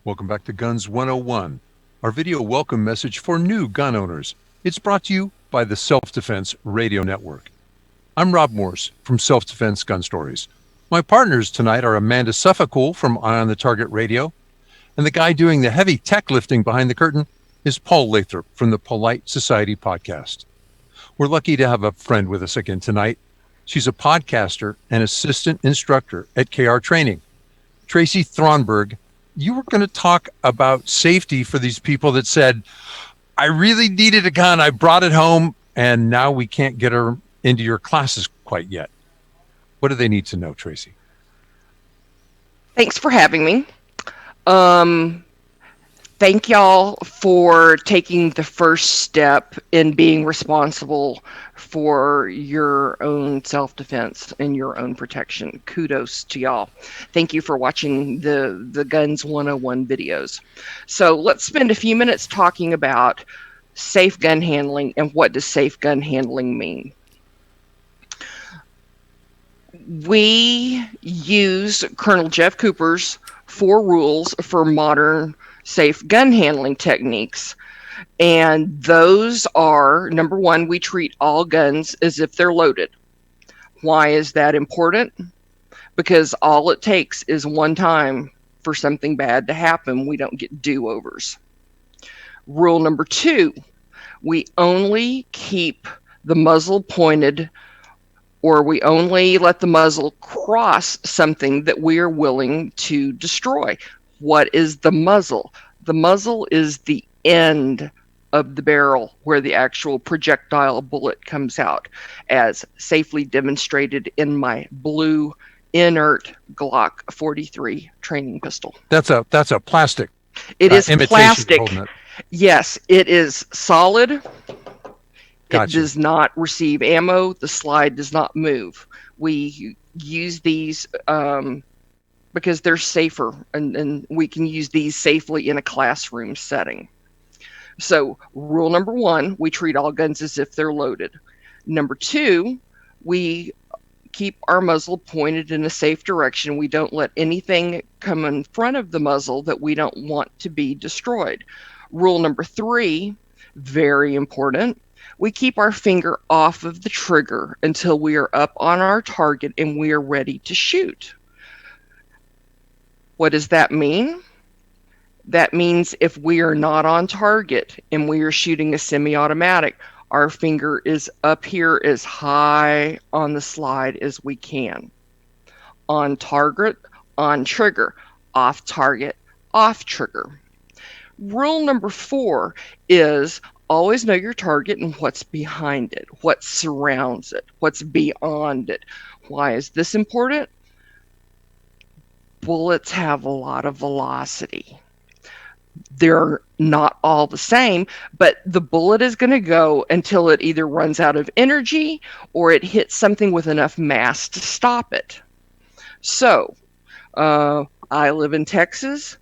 Welcome back to Guns 101, our video welcome message for new gun owners. It's brought to you by the Self-Defense Radio Network. I'm Rob Morse from Self-Defense Gun Stories. My partners tonight are Amanda Suffolk from Eye on the Target Radio, and the guy doing the heavy tech lifting behind the curtain is Paul Lathrop from the Polite Society podcast. We're lucky to have a friend with us again tonight. She's a podcaster and assistant instructor at KR Training. Tracy Thronburg, you were going to talk about safety for these people that said, I really needed a gun, I brought it home, and now we can't get her into your classes quite yet. What do they need to know, Tracy? Thanks for having me. Thank y'all for taking the first step in being responsible for your own self-defense and your own protection. Kudos to y'all. Thank you for watching the Guns 101 videos. So let's spend a few minutes talking about safe gun handling and what does safe gun handling mean. We use Colonel Jeff Cooper's 4 rules for modern safe gun handling techniques. And those are, number 1, we treat all guns as if they're loaded. Why is that important? Because all it takes is one time for something bad to happen. We don't get do-overs. Rule number 2, we only keep the muzzle pointed, or we only let the muzzle cross something that we are willing to destroy. What is the muzzle? The muzzle is the end of the barrel where the actual projectile bullet comes out, as safely demonstrated in my blue inert Glock 43 training pistol. That's a plastic. It is plastic. Yes, it is solid. Gotcha. It does not receive ammo. The slide does not move. We use these because they're safer, and we can use these safely in a classroom setting. So rule number 1, we treat all guns as if they're loaded. Number 2, we keep our muzzle pointed in a safe direction. We don't let anything come in front of the muzzle that we don't want to be destroyed. Rule number 3, very important, we keep our finger off of the trigger until we are up on our target and we are ready to shoot. What does that mean? That means if we are not on target and we are shooting a semi-automatic, our finger is up here as high on the slide as we can. On target, on trigger. Off target, off trigger. Rule number 4 is always know your target and what's behind it, what surrounds it, what's beyond it. Why is this important? Bullets have a lot of velocity. They're not all the same, but the bullet is going to go until it either runs out of energy or it hits something with enough mass to stop it. So, I live in Texas.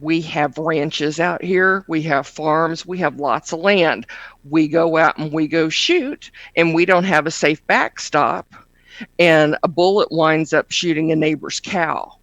We have ranches out here. We have farms. We have lots of land. We go out and we go shoot, and we don't have a safe backstop, and a bullet winds up shooting a neighbor's cow.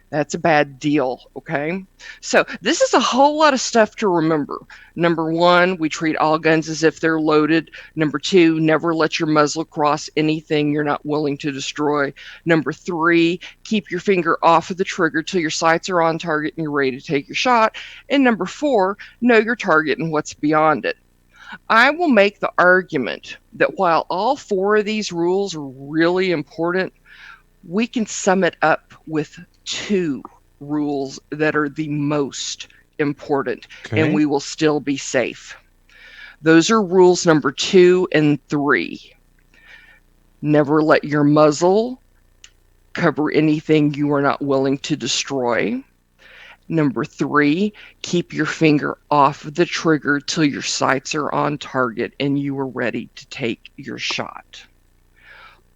That's a bad deal, okay? So this is a whole lot of stuff to remember. Number 1, we treat all guns as if they're loaded. Number 2, never let your muzzle cross anything you're not willing to destroy. Number 3, keep your finger off of the trigger till your sights are on target and you're ready to take your shot. And number 4, know your target and what's beyond it. I will make the argument that while all 4 of these rules are really important, we can sum it up with 2 rules that are the most important, and we will still be safe. Those are rules number 2 and 3. Never let your muzzle cover anything you are not willing to destroy. Number 3, keep your finger off the trigger till your sights are on target and you are ready to take your shot.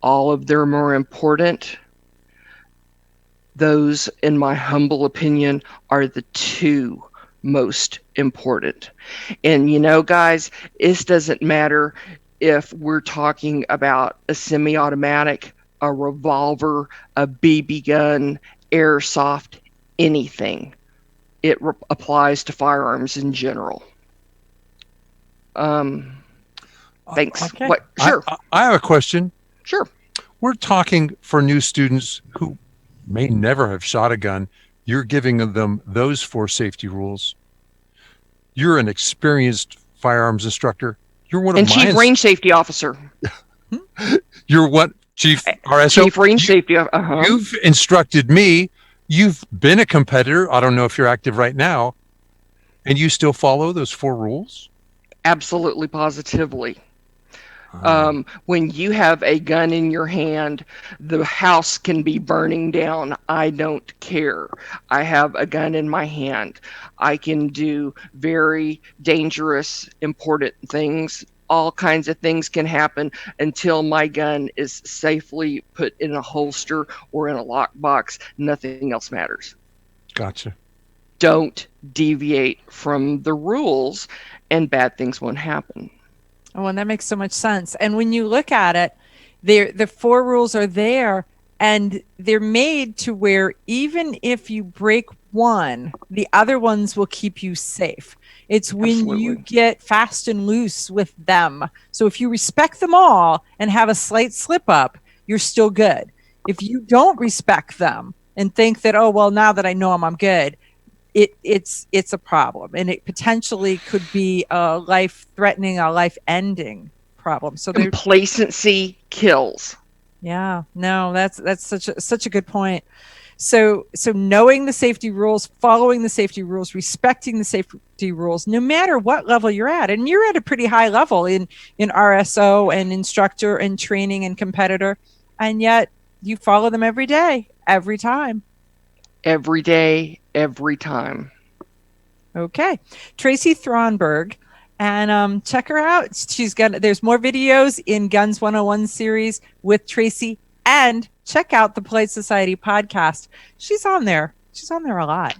All of them are important. Those, in my humble opinion, are the 2 most important. And you know, guys, this doesn't matter if we're talking about a semi-automatic, a revolver, a BB gun, airsoft, anything. it applies to firearms in general. Thanks. Okay. What? Sure. I have a question. Sure. We're talking for new students who may never have shot a gun. You're giving them those 4 safety rules. You're an experienced firearms instructor. You're one of And Chief Range Safety Officer. You're what? Chief RSO? Chief Range Safety Officer. You've instructed me. You've been a competitor. I don't know if you're active right now. And you still follow those 4 rules? Absolutely, positively. When you have a gun in your hand, the house can be burning down. I don't care. I have a gun in my hand. I can do very dangerous, important things. All kinds of things can happen until my gun is safely put in a holster or in a lockbox. Nothing else matters. Gotcha. Don't deviate from the rules, and bad things won't happen. Oh, and that makes so much sense. And when you look at it, the 4 rules are there, and they're made to where even if you break one, the other ones will keep you safe. It's when you get fast and loose with them. So if you respect them all and have a slight slip up, you're still good. If you don't respect them and think that, oh, well, now that I know them, I'm good, it's a problem, and it potentially could be a life-threatening, a life-ending problem. So complacency kills. Yeah, no, that's such a good point. So knowing the safety rules, following the safety rules, respecting the safety rules, no matter what level you're at, and you're at a pretty high level in RSO and instructor and training and competitor, and yet you follow them every day, every time. Every day, every time. Okay. Tracy Thronburg, and check her out. There's more videos in Guns 101 series with Tracy, and check out the Polite Society podcast. She's on there a lot.